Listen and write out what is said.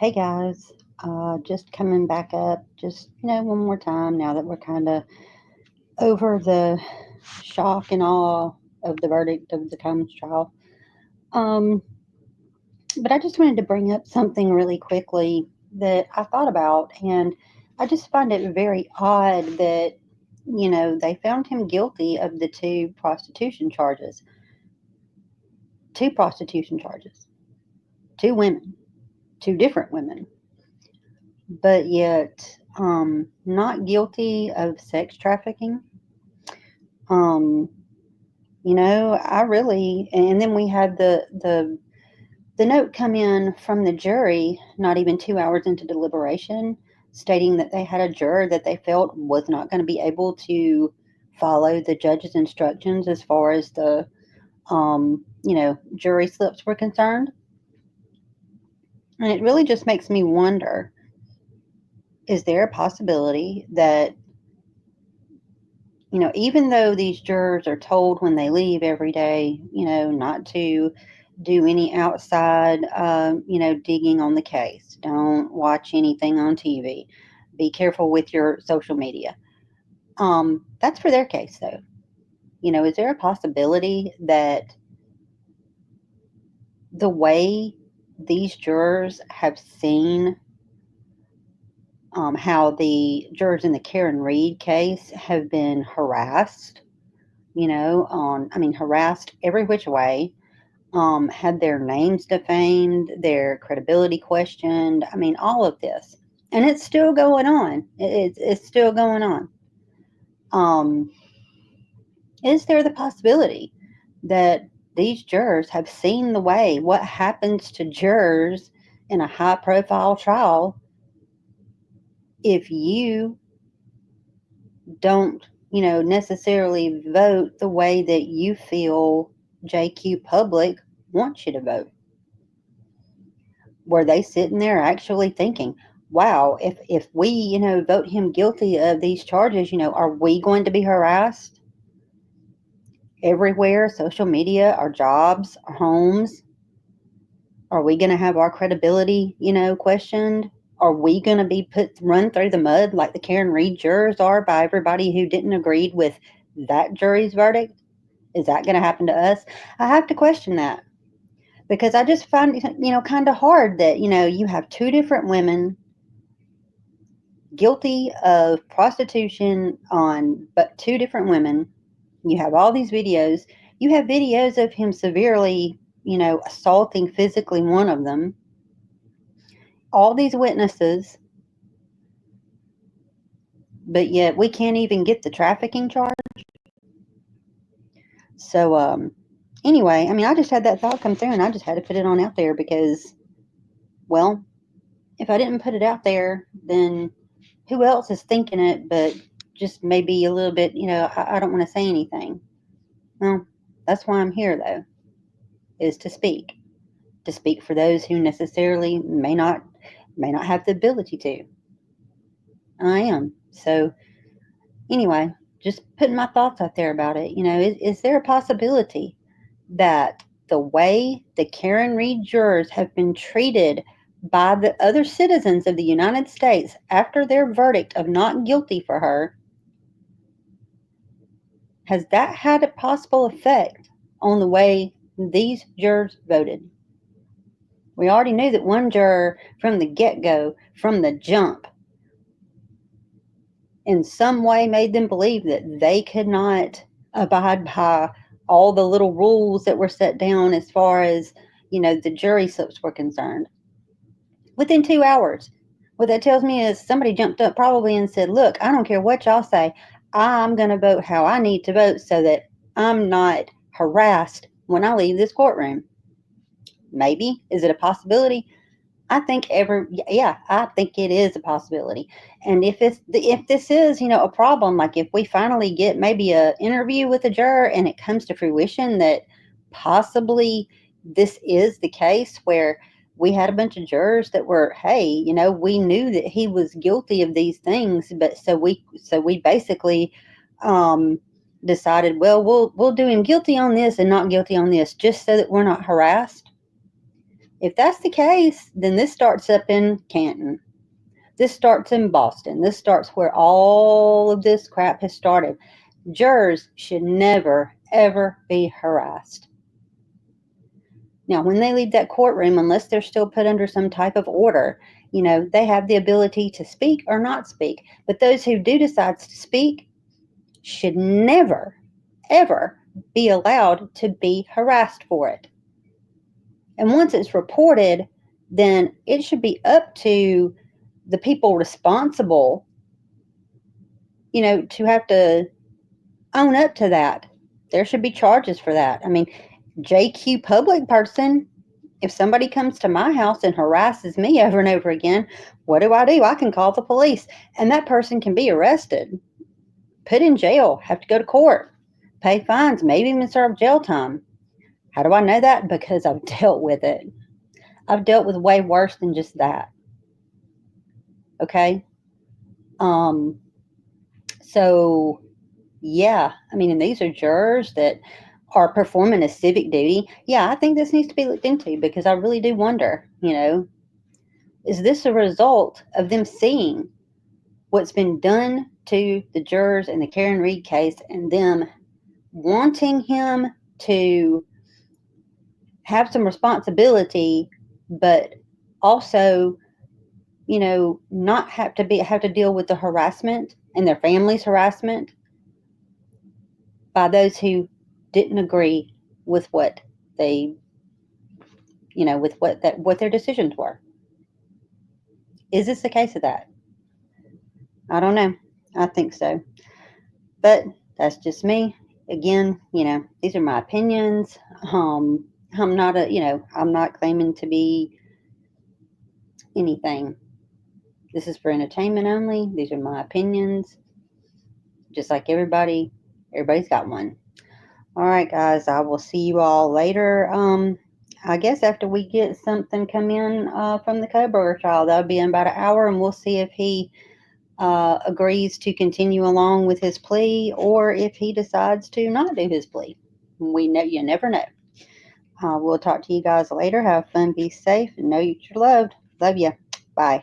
Hey guys, just coming back up, just one more time now that we're kind of over the shock and awe of the verdict of the Combs trial. Um, but I just wanted to bring up something really quickly that I thought about, and I just find it very odd that they found him guilty of the two prostitution charges, two women, two different women, but yet not guilty of sex trafficking. Um, I really, and then we had the note come in from the jury not even 2 hours into deliberation, stating that they had a juror that they felt was not going to be able to follow the judge's instructions as far as the jury slips were concerned. And it really just makes me wonder, is there a possibility that even though these jurors are told when they leave every day, not to do any outside, digging on the case, don't watch anything on TV, be careful with your social media. That's for their case, though. Is there a possibility that the way these jurors have seen how the jurors in the Karen Reed case have been harassed, harassed every which way, had their names defamed, their credibility questioned. All of this, and it's still going on. It's still going on. Um, is there the possibility that these jurors have seen the way what happens to jurors in a high-profile trial if you don't, necessarily vote the way that you feel JQ Public wants you to vote? Were they sitting there actually thinking, wow, if we, vote him guilty of these charges, are we going to be harassed everywhere, social media, our jobs, our homes? Are we going to have our credibility, questioned? Are we going to be run through the mud like the Karen Reed jurors are by everybody who didn't agree with that jury's verdict? Is that going to happen to us? I have to question that, because I just find it, kind of hard that, you have two different women guilty of prostitution on but two different women. You have all these videos. You have videos of him severely, assaulting physically one of them. All these witnesses, but yet we can't even get the trafficking charge. So, anyway, I just had that thought come through, and I just had to put it on out there because, well, if I didn't put it out there, then who else is thinking it but just maybe a little bit, I don't want to say anything. Well, that's why I'm here, though, is to speak for those who necessarily may not have the ability to. I am. So anyway, just putting my thoughts out there about it. Is there a possibility that the way the Karen Reed jurors have been treated by the other citizens of the United States after their verdict of not guilty for her, has that had a possible effect on the way these jurors voted? We already knew that one juror from the get-go, from the jump, in some way made them believe that they could not abide by all the little rules that were set down as far as, the jury slips were concerned. Within 2 hours. What that tells me is somebody jumped up probably and said, look, I don't care what y'all say. I'm going to vote how I need to vote so that I'm not harassed when I leave this courtroom. Maybe. Is it a possibility? I think I think it is a possibility. And if this is, a problem, like if we finally get maybe a interview with a juror and it comes to fruition that possibly this is the case where we had a bunch of jurors that were, hey, we knew that he was guilty of these things, but so we basically decided, well, we'll do him guilty on this and not guilty on this, just so that we're not harassed. If that's the case, then this starts up in Canton. This starts in Boston. This starts where all of this crap has started. Jurors should never, ever be harassed. Now, when they leave that courtroom, unless they're still put under some type of order, they have the ability to speak or not speak. But those who do decide to speak should never, ever be allowed to be harassed for it. And once it's reported, then it should be up to the people responsible, to have to own up to that. There should be charges for that. I mean, JQ public person, if somebody comes to my house and harasses me over and over again, what do? I can call the police, and that person can be arrested, put in jail, have to go to court, pay fines, maybe even serve jail time. How do I know that? Because I've dealt with it. I've dealt with way worse than just that. Okay? So, yeah, I mean, and these are jurors that are performing a civic duty. Yeah, I think this needs to be looked into because I really do wonder, is this a result of them seeing what's been done to the jurors in the Karen Reed case and them wanting him to have some responsibility, but also, not have to deal with the harassment and their family's harassment by those who didn't agree with what they, with what their decisions were. Is this the case of that? I don't know. I think so. But that's just me. Again, these are my opinions. I'm not I'm not claiming to be anything. This is for entertainment only. These are my opinions. Just like everybody's got one. All right, guys, I will see you all later. I guess after we get something come in from the Coburger trial, that'll be in about an hour, and we'll see if he agrees to continue along with his plea or if he decides to not do his plea. You never know. We'll talk to you guys later. Have fun, be safe, and know you're loved. Love you. Bye.